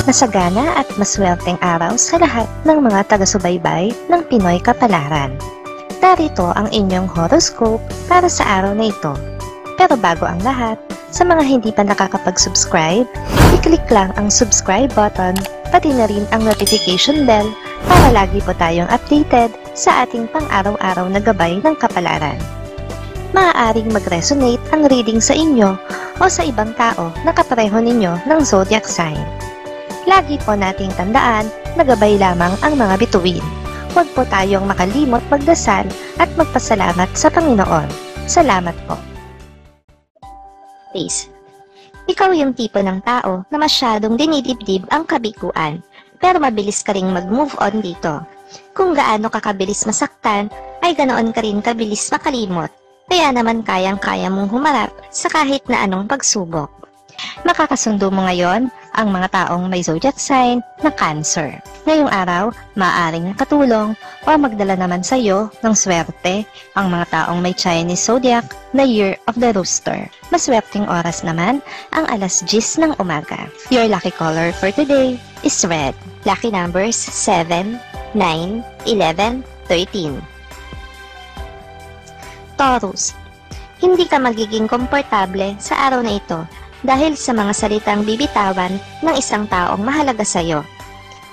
Masagana at maswerteng araw sa lahat ng mga taga-subaybay ng Pinoy Kapalaran. Narito ang inyong horoscope para sa araw na ito. Pero bago ang lahat, sa mga hindi pa nakakapag-subscribe, i-click lang ang subscribe button, pati na rin ang notification bell para lagi po tayong updated sa ating pang-araw-araw na gabay ng kapalaran. Maaaring mag-resonate ang reading sa inyo o sa ibang tao na kapareho ninyo ng zodiac sign. Lagi po nating tandaan na gabay lamang ang mga bituin. Huwag po tayong makalimot magdasal at magpasalamat sa Panginoon. Salamat po. Aries. Ikaw yung tipo ng tao na masyadong dinidibdib ang kabiguan, pero mabilis ka ring mag-move on dito. Kung gaano ka kabilis masaktan, ay ganoon ka rin kabilis makalimot. Kaya naman kayang-kaya mong humarap sa kahit na anong pagsubok. Makakasundo mo ngayon ang mga taong may zodiac sign na Cancer. Ngayong araw, maaaring nakatulong o magdala naman sa iyo ng swerte ang mga taong may Chinese zodiac na Year of the Rooster. Maswerteng oras naman ang alas 10 ng umaga. Your lucky color for today is red. Lucky numbers 7, 9, 11, 13. Taurus. Hindi ka magiging komportable sa araw na ito dahil sa mga salitang bibitawan ng isang taong mahalaga sa iyo.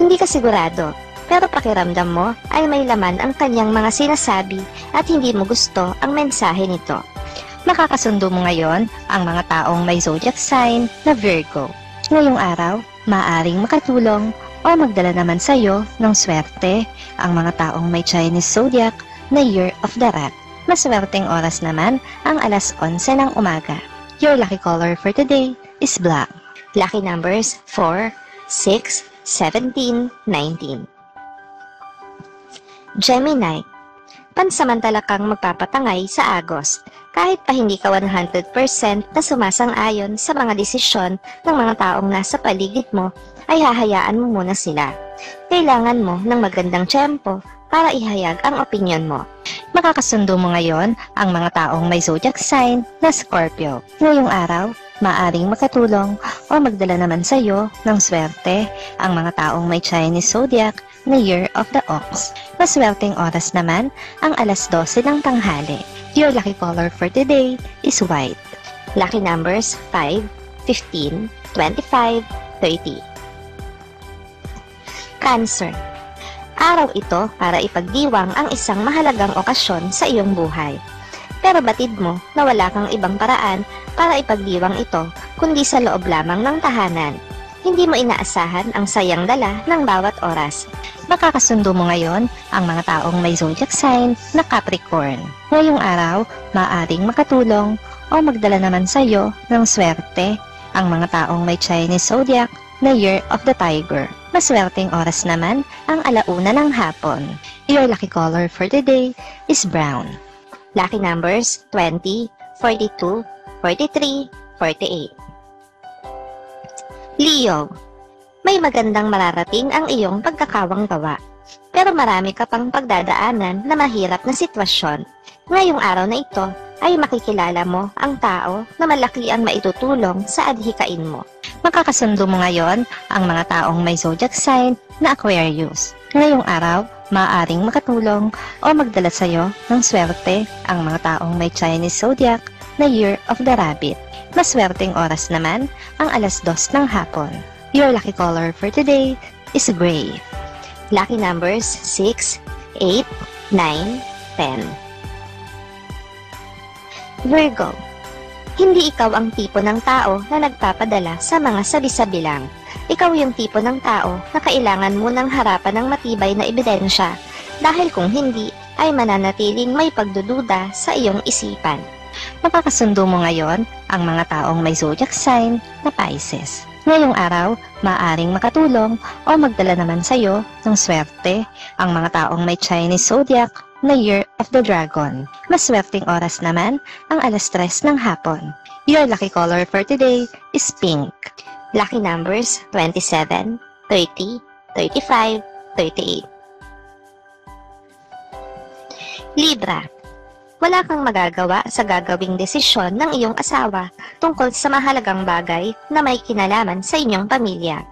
Hindi ka sigurado, pero pakiramdam mo ay may laman ang kanyang mga sinasabi at hindi mo gusto ang mensahe nito. Makakasundo mo ngayon ang mga taong may zodiac sign na Virgo. Ngayong araw, maaaring makatulong o magdala naman sa iyo ng swerte ang mga taong may Chinese zodiac na Year of the Rat. Maswerteng oras naman ang alas 11 ng umaga. Your lucky color for today is black. Lucky numbers 4, 6, 17, 19. Gemini. Pansamantala kang magpapatangay sa Agos. Kahit pa hindi ka 100% na sumasang-ayon sa mga desisyon ng mga taong nasa paligid mo, ay hahayaan mo muna sila. Kailangan mo ng magandang tiyempo para ihayag ang opinyon mo. Makakasundo mo ngayon ang mga taong may zodiac sign na Scorpio. Ngayong araw, maaring makatulong o magdala naman sa iyo ng swerte ang mga taong may Chinese zodiac na Year of the Ox. Maswerteng oras naman ang alas 12 ng tanghali. Your lucky color for today is white. Lucky numbers 5, 15, 25, 30. Cancer. Araw ito para ipagdiwang ang isang mahalagang okasyon sa iyong buhay. Pero batid mo na wala kang ibang paraan para ipagdiwang ito kundi sa loob lamang ng tahanan. Hindi mo inaasahan ang sayang dala ng bawat oras. Makakasundo mo ngayon ang mga taong may zodiac sign na Capricorn. Ngayong araw, maaaring makatulong o magdala naman sa iyo ng swerte ang mga taong may Chinese zodiac na Year of the Tiger. Maswerteng oras naman ang alauna ng hapon. Your lucky color for today is brown. Lucky numbers 20, 42, 43, 48. Leo. May magandang mararating ang iyong pagkakawang gawa, pero marami ka pang pagdadaanan na mahirap na sitwasyon. Ngayong araw na ito ay makikilala mo ang tao na malaki ang maitutulong sa adhikain mo. Makakasundo mo ngayon ang mga taong may zodiac sign na Aquarius. Ngayong araw, maaaring makatulong o magdala sa iyo ng swerte ang mga taong may Chinese zodiac na Year of the Rabbit. Maswerteng oras naman ang alas 2 ng hapon. Your lucky color for today is gray. Lucky numbers 6, 8, 9, 10. Virgo. Hindi ikaw ang tipo ng tao na nagpapadala sa mga sabi-sabi lang. Ikaw yung tipo ng tao na kailangan mo ng harapan ng matibay na ebidensya dahil kung hindi ay mananatiling may pagdududa sa iyong isipan. Makakasundo mo ngayon ang mga taong may zodiac sign na Pisces. Ngayong araw, maaaring makatulong o magdala naman sa iyo ng swerte ang mga taong may Chinese zodiac na Year of the Dragon. Maswerteng oras naman ang alas 3 ng hapon. Your lucky color for today is pink. Lucky numbers 27, 30, 35, 38. Libra. Wala kang magagawa sa gagawing desisyon ng iyong asawa tungkol sa mahalagang bagay na may kinalaman sa inyong pamilya.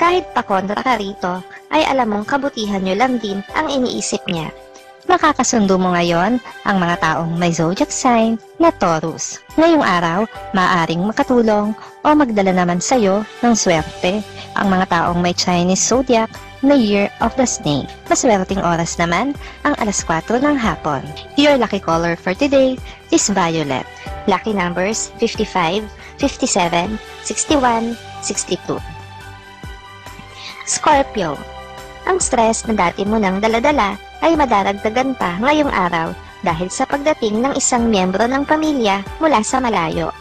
Kahit pakontra ka rito, ay alam mong kabutihan nyo lang din ang iniisip niya. Makakasundo mo ngayon ang mga taong may zodiac sign na Taurus. Ngayong araw, maaaring makatulong o magdala naman sa'yo ng swerte ang mga taong may Chinese zodiac na Year of the Snake. Maswerteng oras naman ang alas 4 ng hapon. Your lucky color for today is violet. Lucky numbers 55, 57, 61, 62. Scorpio. Ang stress na dati mo nang daladala ay madaragdagan pa ngayong araw dahil sa pagdating ng isang miyembro ng pamilya mula sa malayo.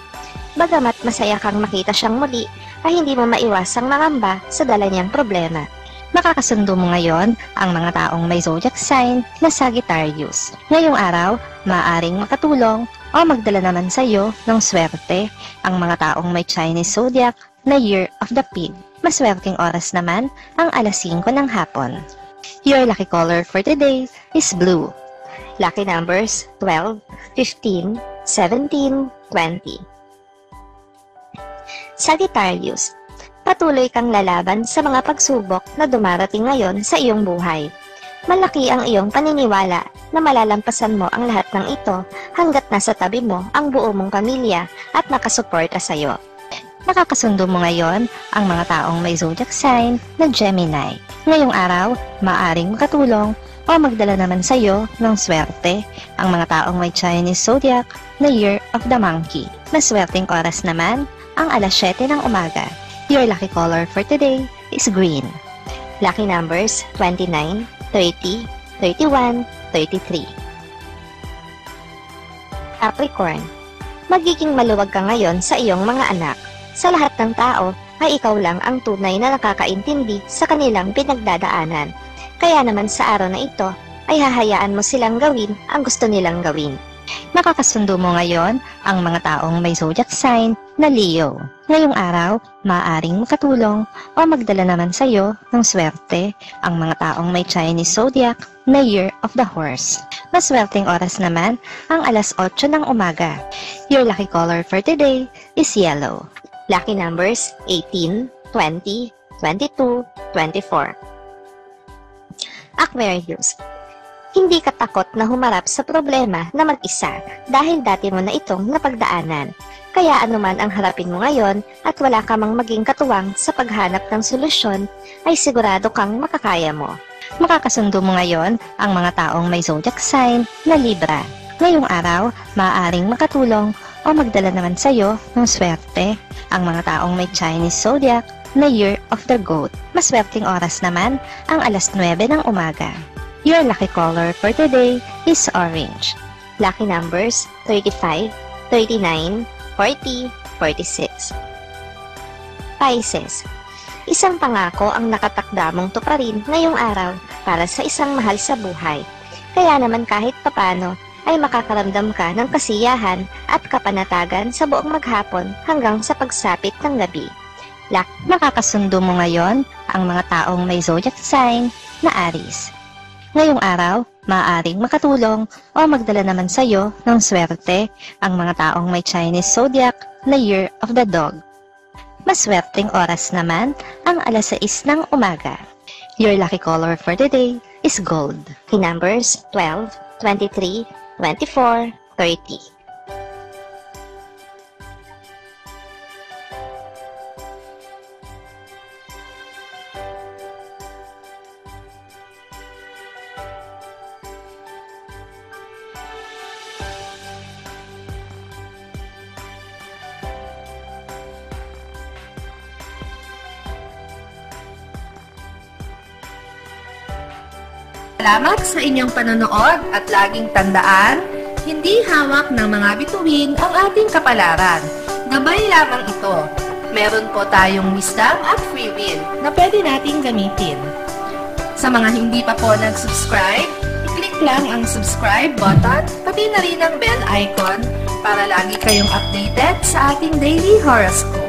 Bagamat masaya kang makita siyang muli, ay hindi mo maiwasang mangamba sa dala niyang problema. Makakasundo mo ngayon ang mga taong may zodiac sign na Sagittarius. Ngayong araw, maaaring makatulong o magdala naman sa iyo ng swerte ang mga taong may Chinese zodiac na Year of the Pig. Maswerteng oras naman ang alas 5 ng hapon. Your lucky color for today is blue. Lucky numbers 12, 15, 17, 20. Sagittarius. Patuloy kang lalaban sa mga pagsubok na dumarating ngayon sa iyong buhay. Malaki ang iyong paniniwala na malalampasan mo ang lahat ng ito hanggat nasa tabi mo ang buo mong pamilya at nakasuporta sa iyo. Nakakasundo mo ngayon ang mga taong may zodiac sign na Gemini. Ngayong araw, maaaring makatulong o magdala naman sa iyo ng swerte ang mga taong may Chinese zodiac na Year of the Monkey. Maswerteng oras naman ang alas 7 ng umaga. Your lucky color for today is green. Lucky numbers 29, 30, 31, 33. Capricorn. Magiging maluwag ka ngayon sa iyong mga anak. Sa lahat ng tao, ay ikaw lang ang tunay na nakakaintindi sa kanilang pinagdadaanan. Kaya naman sa araw na ito, ay hahayaan mo silang gawin ang gusto nilang gawin. Makakasundo mo ngayon ang mga taong may zodiac sign na Leo. Ngayong araw, maaaring makatulong o magdala naman sa iyo ng swerte ang mga taong may Chinese zodiac na Year of the Horse. Maswerteng oras naman ang alas 8 ng umaga. Your lucky color for today is yellow. Lucky numbers 18, 20, 22, 24. Aquarius. Hindi ka takot na humarap sa problema na mag-isa dahil dati mo na itong napagdaanan. Kaya anuman ang harapin mo ngayon at wala ka mang maging katuwang sa paghanap ng solusyon, ay sigurado kang makakaya mo. Makakasundo mo ngayon ang mga taong may zodiac sign na Libra. Ngayong araw, maaaring makatulong o magdala naman sa iyo ng swerte ang mga taong may Chinese zodiac na Year of the Goat. Maswerteng oras naman ang alas 9 ng umaga. Your lucky color for today is orange. Lucky numbers 35, 39, 40, 46. Pisces. Isang pangako ang nakatakda mong tuparin ngayong araw para sa isang mahal sa buhay. Kaya naman kahit papano ay makakaramdam ka ng kasiyahan at kapanatagan sa buong maghapon hanggang sa pagsapit ng gabi. Makakasundo mo ngayon ang mga taong may zodiac sign na Aries. Ngayong araw, maaaring makatulong o magdala naman sa iyo ng swerte ang mga taong may Chinese zodiac na Year of the Dog. Maswerteng oras naman ang alas 6 ng umaga. Your lucky color for today is gold. The numbers 12, 23, 24, 30. Salamat sa inyong panonood at laging tandaan, hindi hawak ng mga bituin ang ating kapalaran. Gabay lamang ito. Meron po tayong wisdom at free will na pwede nating gamitin. Sa mga hindi pa po nag-subscribe, i-click lang ang subscribe button, pati na rin ang bell icon para lagi kayong updated sa ating daily horoscope.